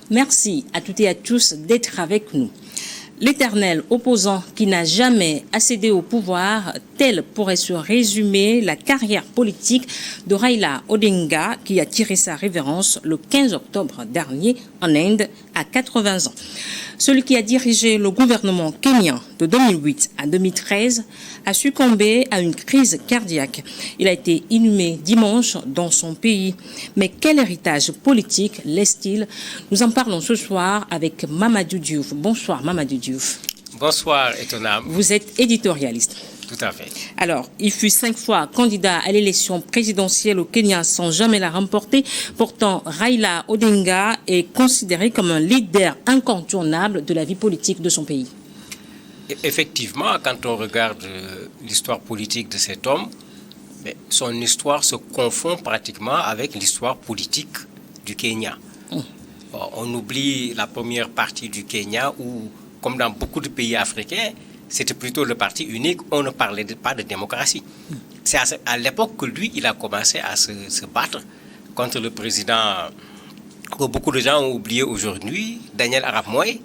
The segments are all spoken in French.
Merci à toutes et à tous d'être avec nous. L'éternel opposant qui n'a jamais accédé au pouvoir, telle pourrait se résumer la carrière politique de Raila Odinga qui a tiré sa révérence le 15 octobre dernier en Inde à 80 ans. Celui qui a dirigé le gouvernement kenyan de 2008 à 2013 a succombé à une crise cardiaque. Il a été inhumé dimanche dans son pays. Mais quel héritage politique laisse-t-il? Nous en parlons ce soir avec Mamadou Diouf. Bonsoir Mamadou Diouf. Bonsoir Etonam. Vous êtes éditorialiste. Tout à fait. Alors, il fut 5 fois candidat à l'élection présidentielle au Kenya sans jamais la remporter. Pourtant, Raila Odinga est considéré comme un leader incontournable de la vie politique de son pays. Effectivement, quand on regarde l'histoire politique de cet homme, son histoire se confond pratiquement avec l'histoire politique du Kenya. On oublie la première partie du Kenya où, comme dans beaucoup de pays africains, c'était plutôt le parti unique, on ne parlait pas de démocratie. C'est à l'époque que lui, il a commencé à se battre contre le président que beaucoup de gens ont oublié aujourd'hui, Daniel Arap Moi,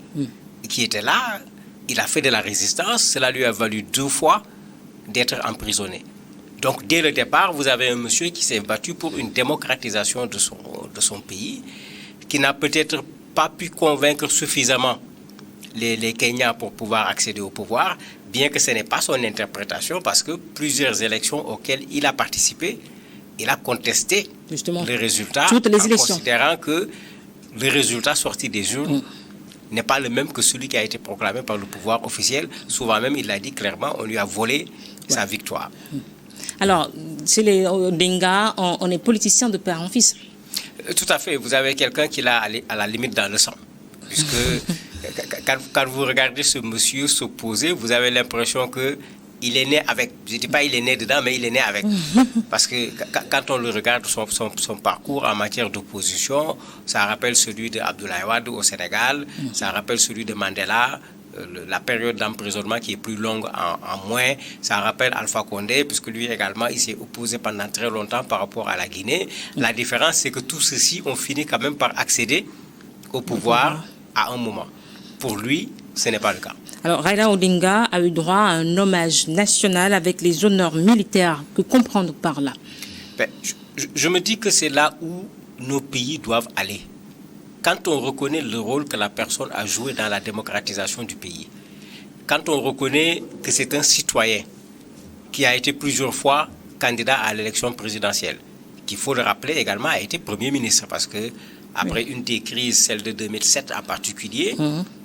qui était là. Il a fait de la résistance, cela lui a valu 2 fois d'être emprisonné. Donc dès le départ, vous avez un monsieur qui s'est battu pour une démocratisation de son pays, qui n'a peut-être pas pu convaincre suffisamment les Kenyans pour pouvoir accéder au pouvoir, bien que ce n'est pas son interprétation, parce que plusieurs élections auxquelles il a participé, il a contesté les résultats, toutes les élections, considérant que le résultat sorti des urnes n'est pas le même que celui qui a été proclamé par le pouvoir officiel. Souvent même, il l'a dit clairement, on lui a volé sa victoire. Alors, chez les Odinga, on est politicien de père en fils. Tout à fait. Vous avez quelqu'un qui l'a à la limite dans le sang. Puisque quand vous regardez ce monsieur s'opposer, vous avez l'impression qu'il est né avec, je ne dis pas il est né dedans, mais il est né avec. Parce que quand on le regarde, son parcours en matière d'opposition, ça rappelle celui de Abdoulaye Wade au Sénégal, ça rappelle celui de Mandela, la période d'emprisonnement qui est plus longue en moins, ça rappelle Alpha Condé, puisque lui également, il s'est opposé pendant très longtemps par rapport à la Guinée. La différence, c'est que tous ceux-ci ont fini quand même par accéder au pouvoir à un moment. Pour lui, ce n'est pas le cas. Alors, Raila Odinga a eu droit à un hommage national avec les honneurs militaires. Que comprendre par là? Je me dis que c'est là où nos pays doivent aller. Quand on reconnaît le rôle que la personne a joué dans la démocratisation du pays, quand on reconnaît que c'est un citoyen qui a été plusieurs fois candidat à l'élection présidentielle, qu'il faut le rappeler également a été Premier ministre, parce que après une des crises, celle de 2007 en particulier,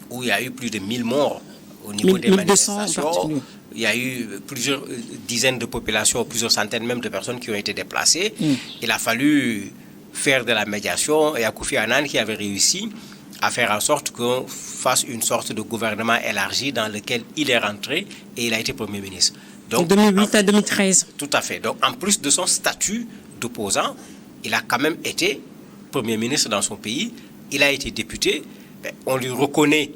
où il y a eu plus de 1000 morts au niveau des manifestations, il y a eu plusieurs dizaines de populations, plusieurs centaines même de personnes qui ont été déplacées. Il a fallu faire de la médiation, et à Kofi Annan qui avait réussi à faire en sorte qu'on fasse une sorte de gouvernement élargi dans lequel il est rentré et il a été Premier ministre. Donc, de 2008 à 2013. Tout à fait. Donc en plus de son statut d'opposant, il a quand même été Premier ministre dans son pays, il a été député, on lui reconnaît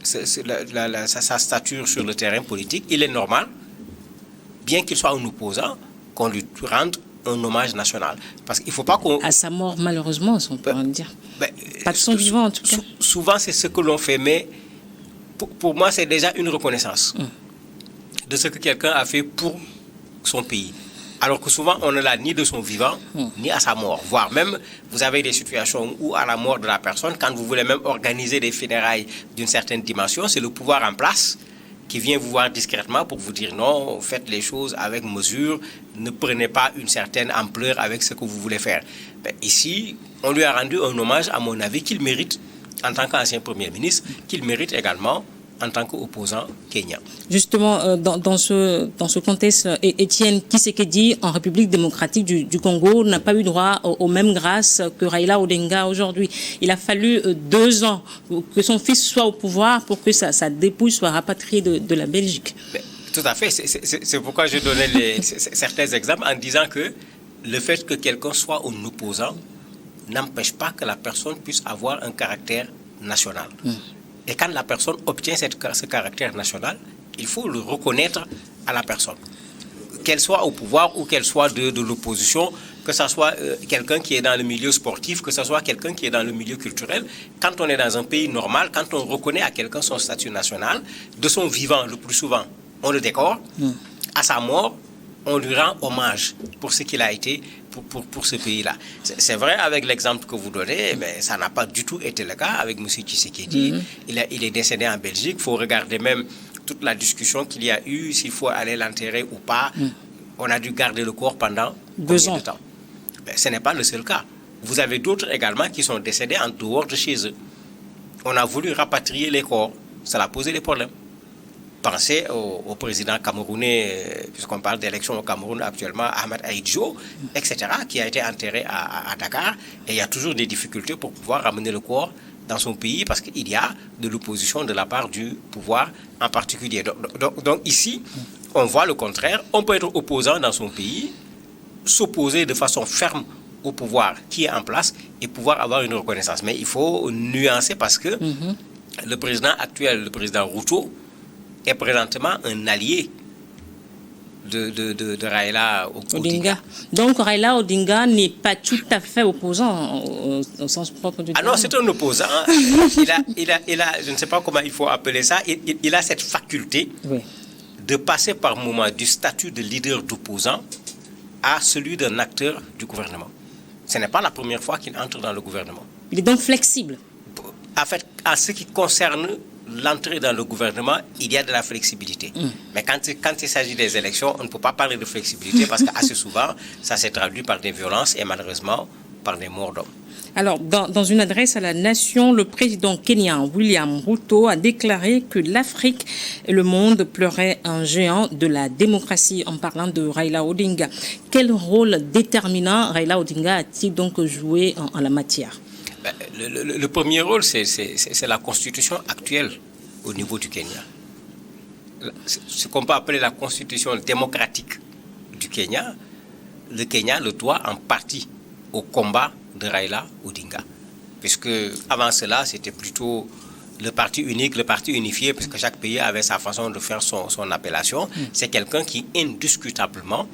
sa stature sur le terrain politique, il est normal, bien qu'il soit un opposant, qu'on lui rende un hommage national. Parce qu'il ne faut pas qu'on... À sa mort, malheureusement, on peut en dire. Pas de son vivant, en tout cas. Souvent, c'est ce que l'on fait, mais pour moi, c'est déjà une reconnaissance de ce que quelqu'un a fait pour son pays. Alors que souvent, on ne l'a ni de son vivant, ni à sa mort. Voire même, vous avez des situations où, à la mort de la personne, quand vous voulez même organiser des funérailles d'une certaine dimension, c'est le pouvoir en place qui vient vous voir discrètement pour vous dire non, faites les choses avec mesure, ne prenez pas une certaine ampleur avec ce que vous voulez faire. Ici, on lui a rendu un hommage, à mon avis, qu'il mérite en tant qu'ancien Premier ministre, qu'il mérite également en tant qu'opposant kenyan. Justement, dans ce contexte, Étienne Tshisekedi, en République démocratique du Congo, n'a pas eu droit aux mêmes grâces que Raila Odinga aujourd'hui. Il a fallu 2 ans que son fils soit au pouvoir pour que sa dépouille soit rapatriée de la Belgique. Tout à fait. C'est pourquoi je donnais certains exemples en disant que le fait que quelqu'un soit un opposant n'empêche pas que la personne puisse avoir un caractère national. Et quand la personne obtient ce caractère national, il faut le reconnaître à la personne. Qu'elle soit au pouvoir ou qu'elle soit de l'opposition, que ce soit quelqu'un qui est dans le milieu sportif, que ce soit quelqu'un qui est dans le milieu culturel. Quand on est dans un pays normal, quand on reconnaît à quelqu'un son statut national, de son vivant le plus souvent, on le décore. À sa mort, on lui rend hommage pour ce qu'il a été pour ce pays-là. C'est vrai, avec l'exemple que vous donnez, mais ça n'a pas du tout été le cas avec M. Tshisekedi. Il est décédé en Belgique. Il faut regarder même toute la discussion qu'il y a eu, s'il faut aller l'enterrer ou pas. On a dû garder le corps pendant 2 ans. De temps. Mais ce n'est pas le seul cas. Vous avez d'autres également qui sont décédés en dehors de chez eux. On a voulu rapatrier les corps. Ça a posé des problèmes. Pensez au président camerounais, puisqu'on parle d'élections au Cameroun actuellement, Ahmed Ahidjo, etc., qui a été enterré à Dakar. Et il y a toujours des difficultés pour pouvoir ramener le corps dans son pays parce qu'il y a de l'opposition de la part du pouvoir en particulier. Donc ici, on voit le contraire. On peut être opposant dans son pays, s'opposer de façon ferme au pouvoir qui est en place et pouvoir avoir une reconnaissance. Mais il faut nuancer parce que le président actuel, le président Ruto, est présentement un allié de Raila Odinga. Donc Raila Odinga n'est pas tout à fait opposant au sens propre du terme. Ah non, c'est un opposant. il a, je ne sais pas comment il faut appeler ça, il a cette faculté de passer par moment du statut de leader d'opposant à celui d'un acteur du gouvernement. Ce n'est pas la première fois qu'il entre dans le gouvernement. Il est donc flexible. En fait, en ce qui concerne l'entrée dans le gouvernement, il y a de la flexibilité. Mais quand il s'agit des élections, on ne peut pas parler de flexibilité parce qu'assez souvent, ça s'est traduit par des violences et malheureusement par des morts d'hommes. Alors, dans une adresse à la nation, le président kenyan William Ruto a déclaré que l'Afrique et le monde pleuraient un géant de la démocratie en parlant de Raila Odinga. Quel rôle déterminant Raila Odinga a-t-il donc joué en la matière ? Le premier rôle, c'est la constitution actuelle au niveau du Kenya. Ce qu'on peut appeler la constitution démocratique du Kenya, le Kenya le doit en partie au combat de Raila Odinga. Puisque avant cela, c'était plutôt le parti unique, le parti unifié, puisque chaque pays avait sa façon de faire son appellation. C'est quelqu'un qui, indiscutablement,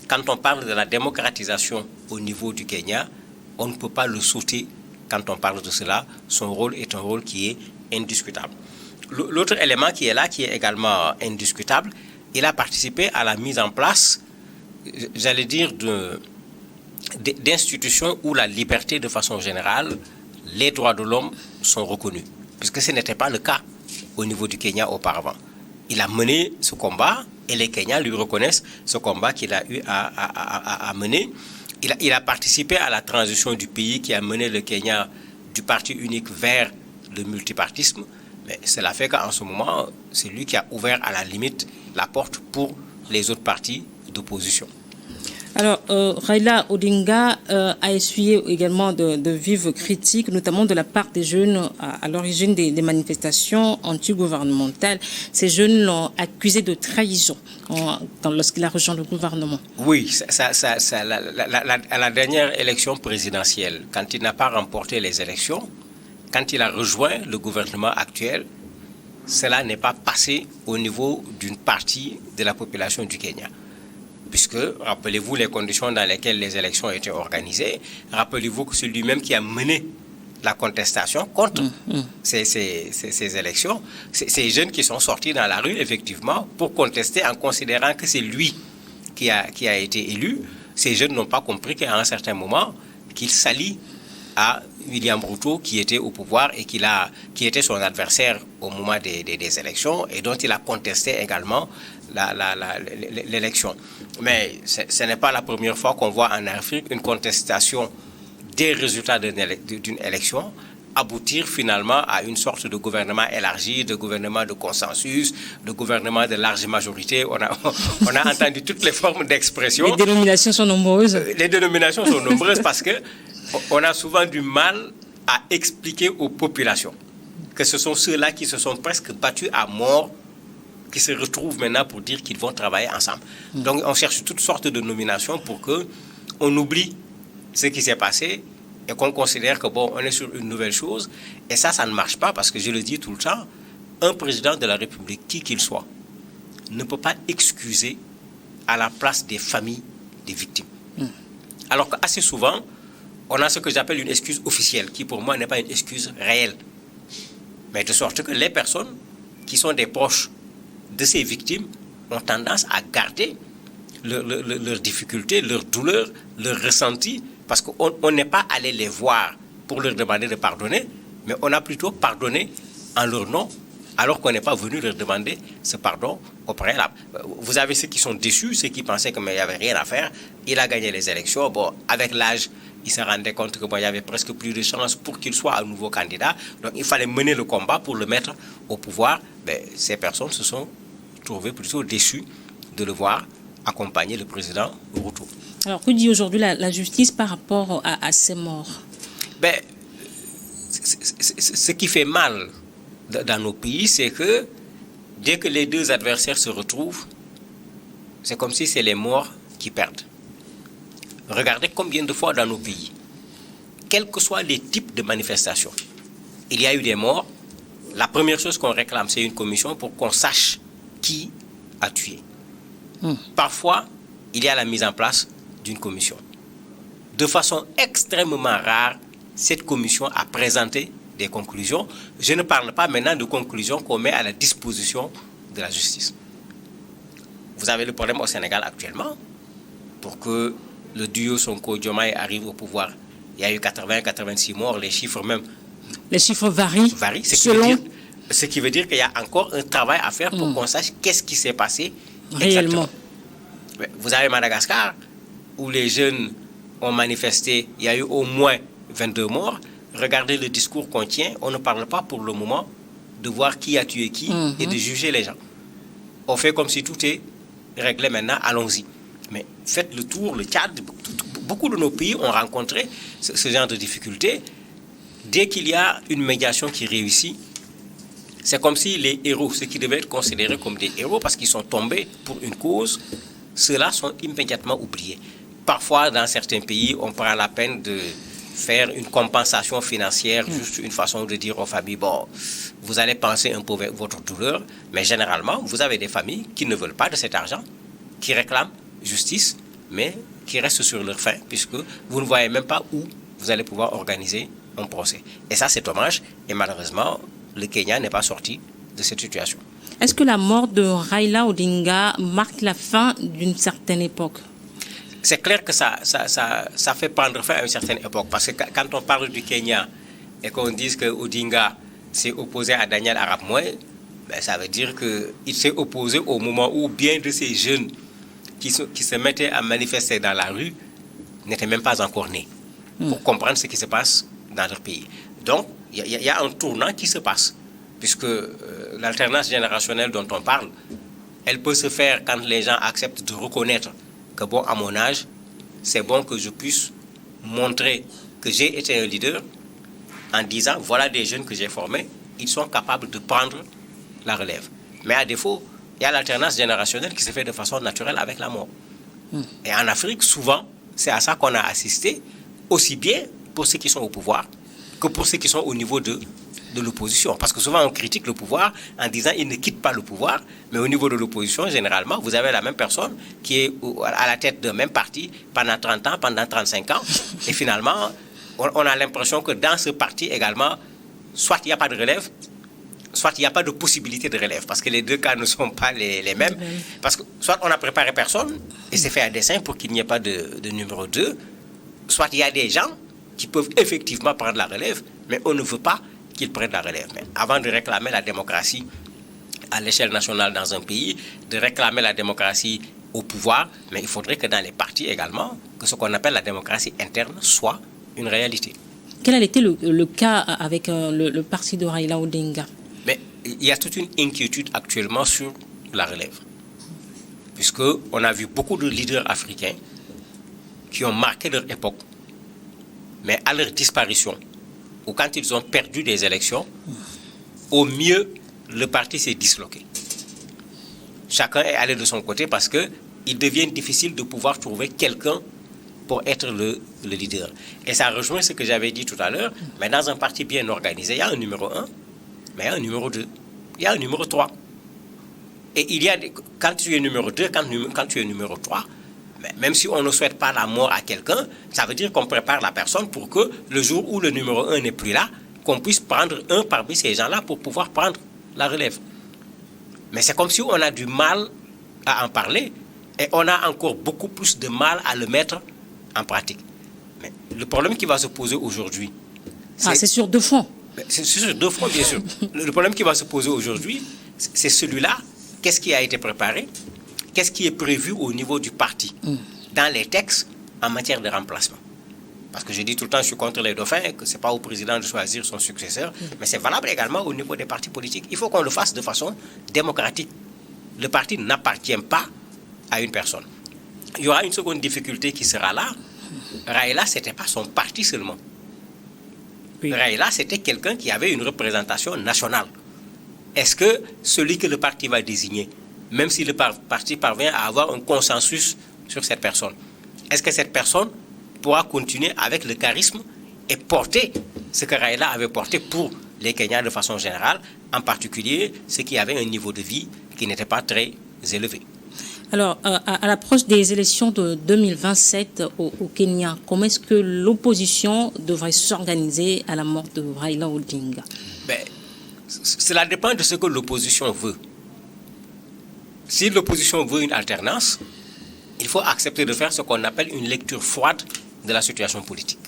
quand on parle de la démocratisation au niveau du Kenya, on ne peut pas le sauter. Quand on parle de cela, son rôle est un rôle qui est indiscutable. L'autre élément qui est là, qui est également indiscutable, il a participé à la mise en place, j'allais dire, d'institutions où la liberté de façon générale, les droits de l'homme sont reconnus. Puisque ce n'était pas le cas au niveau du Kenya auparavant. Il a mené ce combat et les Kenyans lui reconnaissent ce combat qu'il a eu à mener. Il a participé à la transition du pays qui a mené le Kenya du parti unique vers le multipartisme. Mais cela fait qu'en ce moment, c'est lui qui a ouvert à la limite la porte pour les autres partis d'opposition. Alors, Raila Odinga a essuyé également de vives critiques, notamment de la part des jeunes à l'origine des manifestations anti-gouvernementales. Ces jeunes l'ont accusé de trahison lorsqu'il a rejoint le gouvernement. Oui, à la dernière élection présidentielle, quand il n'a pas remporté les élections, quand il a rejoint le gouvernement actuel, cela n'est pas passé au niveau d'une partie de la population du Kenya. Puisque, rappelez-vous les conditions dans lesquelles les élections étaient organisées, rappelez-vous que c'est lui-même qui a mené la contestation contre ces élections. Ces jeunes qui sont sortis dans la rue, effectivement, pour contester en considérant que c'est lui qui a été élu. Ces jeunes n'ont pas compris qu'à un certain moment, qu'il s'allie à William Ruto qui était au pouvoir et qui était son adversaire au moment des élections et dont il a contesté également l'élection. Mais ce n'est pas la première fois qu'on voit en Afrique une contestation des résultats d'une élection aboutir finalement à une sorte de gouvernement élargi, de gouvernement de consensus, de gouvernement de large majorité. On a entendu toutes les formes d'expression. Les dénominations sont nombreuses. Les dénominations sont nombreuses parce qu'on a souvent du mal à expliquer aux populations que ce sont ceux-là qui se sont presque battus à mort qui se retrouvent maintenant pour dire qu'ils vont travailler ensemble. Donc on cherche toutes sortes de nominations pour qu'on oublie ce qui s'est passé et qu'on considère que bon, on est sur une nouvelle chose. Et ça ne marche pas parce que je le dis tout le temps, un président de la République, qui qu'il soit, ne peut pas excuser à la place des familles des victimes. Alors qu'assez souvent, on a ce que j'appelle une excuse officielle, qui pour moi n'est pas une excuse réelle. Mais de sorte que les personnes qui sont des proches de ces victimes ont tendance à garder leurs difficultés, leurs douleurs, leurs ressentis, parce qu'on n'est pas allé les voir pour leur demander de pardonner, mais on a plutôt pardonné en leur nom, alors qu'on n'est pas venu leur demander ce pardon au préalable. Vous avez ceux qui sont déçus, ceux qui pensaient qu'il n'y avait rien à faire. Il a gagné les élections. Bon, avec l'âge, il se rendait compte qu'il y avait presque plus de chances pour qu'il soit un nouveau candidat. Donc, il fallait mener le combat pour le mettre au pouvoir. Mais ces personnes se sont trouvées plutôt déçues de le voir accompagner le président Ruto. Alors, que dit aujourd'hui la justice par rapport à ces morts? Ben, ce qui fait mal dans nos pays, c'est que dès que les deux adversaires se retrouvent, c'est comme si c'est les morts qui perdent. Regardez combien de fois dans nos pays, quels que soient les types de manifestations, il y a eu des morts. La première chose qu'on réclame, c'est une commission pour qu'on sache qui a tué. Parfois, il y a la mise en place d'une commission. De façon extrêmement rare, cette commission a présenté des conclusions. Je ne parle pas maintenant de conclusions qu'on met à la disposition de la justice. Vous avez le problème au Sénégal actuellement. Pour que le duo Sonko-Diomaye arrive au pouvoir, il y a eu 80-86 morts, les chiffres même. Les chiffres varient. Ce qui veut dire qu'il y a encore un travail à faire pour qu'on sache qu'est-ce qui s'est passé réellement. Vous avez Madagascar, où les jeunes ont manifesté, il y a eu au moins 22 morts. Regardez le discours qu'on tient, on ne parle pas pour le moment de voir qui a tué qui et de juger les gens. On fait comme si tout est réglé maintenant, allons-y. Mais faites le tour, le Tchad, beaucoup de nos pays ont rencontré ce genre de difficultés. Dès qu'il y a une médiation qui réussit, c'est comme si les héros, ceux qui devaient être considérés comme des héros parce qu'ils sont tombés pour une cause, ceux-là sont immédiatement oubliés. Parfois, dans certains pays, on prend la peine de faire une compensation financière, juste une façon de dire aux familles, bon, vous allez penser un peu votre douleur, mais généralement, vous avez des familles qui ne veulent pas de cet argent, qui réclament justice, mais qui restent sur leur faim, puisque vous ne voyez même pas où vous allez pouvoir organiser un procès. Et ça, c'est dommage, et malheureusement, le Kenya n'est pas sorti de cette situation. Est-ce que la mort de Raila Odinga marque la fin d'une certaine époque? C'est clair que ça fait prendre fin à une certaine époque. Parce que quand on parle du Kenya et qu'on dise que Odinga s'est opposé à Daniel Arap Moi, ben ça veut dire qu'il s'est opposé au moment où bien de ces jeunes qui se mettaient à manifester dans la rue n'étaient même pas encore nés pour comprendre ce qui se passe dans leur pays. Donc, il y a un tournant qui se passe, puisque l'alternance générationnelle dont on parle, elle peut se faire quand les gens acceptent de reconnaître que bon, à mon âge, c'est bon que je puisse montrer que j'ai été un leader en disant, voilà des jeunes que j'ai formés, ils sont capables de prendre la relève. Mais à défaut, il y a l'alternance générationnelle qui se fait de façon naturelle avec la mort. Et en Afrique, souvent, c'est à ça qu'on a assisté, aussi bien pour ceux qui sont au pouvoir que pour ceux qui sont au niveau de l'opposition. Parce que souvent, on critique le pouvoir en disant qu'il ne quitte pas le pouvoir, mais au niveau de l'opposition, généralement, vous avez la même personne qui est à la tête d'un même parti pendant 30 ans, pendant 35 ans. Et finalement, on a l'impression que dans ce parti également, soit il n'y a pas de relève, soit il n'y a pas de possibilité de relève. Parce que les deux cas ne sont pas les mêmes. Parce que soit on n'a préparé personne, et c'est fait à dessein pour qu'il n'y ait pas de numéro 2, soit il y a des gens qui peuvent effectivement prendre la relève, mais on ne veut pas qu'ils prennent la relève. Mais avant de réclamer la démocratie à l'échelle nationale dans un pays, de réclamer la démocratie au pouvoir, mais il faudrait que dans les partis également, que ce qu'on appelle la démocratie interne soit une réalité. Quel a été le cas avec le parti de Raila Odinga? Mais il y a toute une inquiétude actuellement sur la relève. Puisqu'on a vu beaucoup de leaders africains qui ont marqué leur époque, mais à leur disparition, ou quand ils ont perdu des élections, au mieux, le parti s'est disloqué. Chacun est allé de son côté parce qu'il devient difficile de pouvoir trouver quelqu'un pour être le leader. Et ça rejoint ce que j'avais dit tout à l'heure, mais dans un parti bien organisé, il y a un numéro 1, mais il y a un numéro 2, il y a un numéro 3. Et il y a quand tu es numéro 2, quand tu es numéro 3, même si on ne souhaite pas la mort à quelqu'un, ça veut dire qu'on prépare la personne pour que le jour où le numéro 1 n'est plus là, qu'on puisse prendre un parmi ces gens-là pour pouvoir prendre la relève. Mais c'est comme si on a du mal à en parler et on a encore beaucoup plus de mal à le mettre en pratique. Mais le problème qui va se poser aujourd'hui... c'est sur deux fronts. C'est sur deux fronts, bien sûr. Le problème qui va se poser aujourd'hui, c'est celui-là. Qu'est-ce qui a été préparé? Qu'est-ce qui est prévu au niveau du parti dans les textes en matière de remplacement? Parce que je dis tout le temps, je suis contre les dauphins, que ce n'est pas au président de choisir son successeur, mais c'est valable également au niveau des partis politiques. Il faut qu'on le fasse de façon démocratique. Le parti n'appartient pas à une personne. Il y aura une seconde difficulté qui sera là. Raila, ce n'était pas son parti seulement. Oui. Raila, c'était quelqu'un qui avait une représentation nationale. Est-ce que celui que le parti va désigner, même si le parti parvient à avoir un consensus sur cette personne, est-ce que cette personne pourra continuer avec le charisme et porter ce que Raila avait porté pour les Kenyans de façon générale, en particulier ceux qui avaient un niveau de vie qui n'était pas très élevé? Alors, à l'approche des élections de 2027 au Kenya, comment est-ce que l'opposition devrait s'organiser à la mort de Raila Odinga? Cela dépend de ce que l'opposition veut. Si l'opposition veut une alternance, il faut accepter de faire ce qu'on appelle une lecture froide de la situation politique.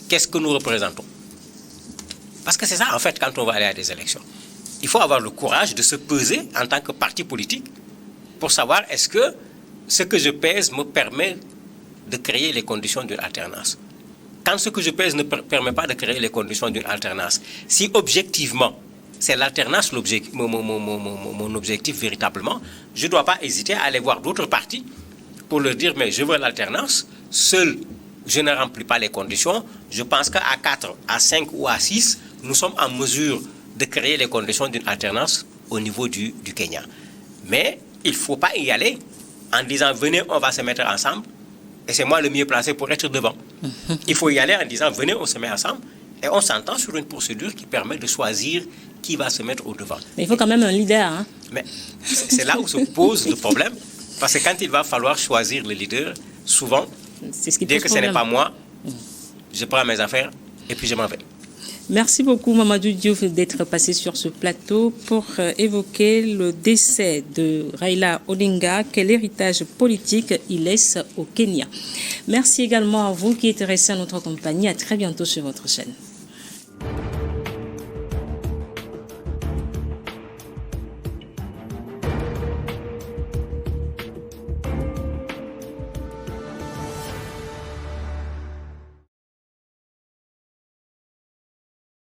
Qu'est-ce que nous représentons? Parce que c'est ça, en fait, quand on va aller à des élections. Il faut avoir le courage de se peser en tant que parti politique pour savoir est-ce que ce que je pèse me permet de créer les conditions d'une alternance. Quand ce que je pèse ne permet pas de créer les conditions d'une alternance, si objectivement, c'est l'alternance mon objectif véritablement, je ne dois pas hésiter à aller voir d'autres partis pour leur dire, mais je veux l'alternance, seul je ne remplis pas les conditions. Je pense qu'à 4, à 5 ou à 6, nous sommes en mesure de créer les conditions d'une alternance au niveau du Kenya. Mais il ne faut pas y aller en disant, venez, on va se mettre ensemble, et c'est moi le mieux placé pour être devant. Il faut y aller en disant, venez, on se met ensemble, et on s'entend sur une procédure qui permet de choisir qui va se mettre au devant. Mais il faut quand même un leader. Hein? Mais c'est là où se pose le problème, parce que quand il va falloir choisir le leader, souvent, dès que ce n'est pas moi, je prends mes affaires et puis je m'en vais. Merci beaucoup Mamadou Diouf d'être passé sur ce plateau pour évoquer le décès de Raila Odinga. Quel héritage politique il laisse au Kenya. Merci également à vous qui êtes restés à notre compagnie. À très bientôt sur votre chaîne.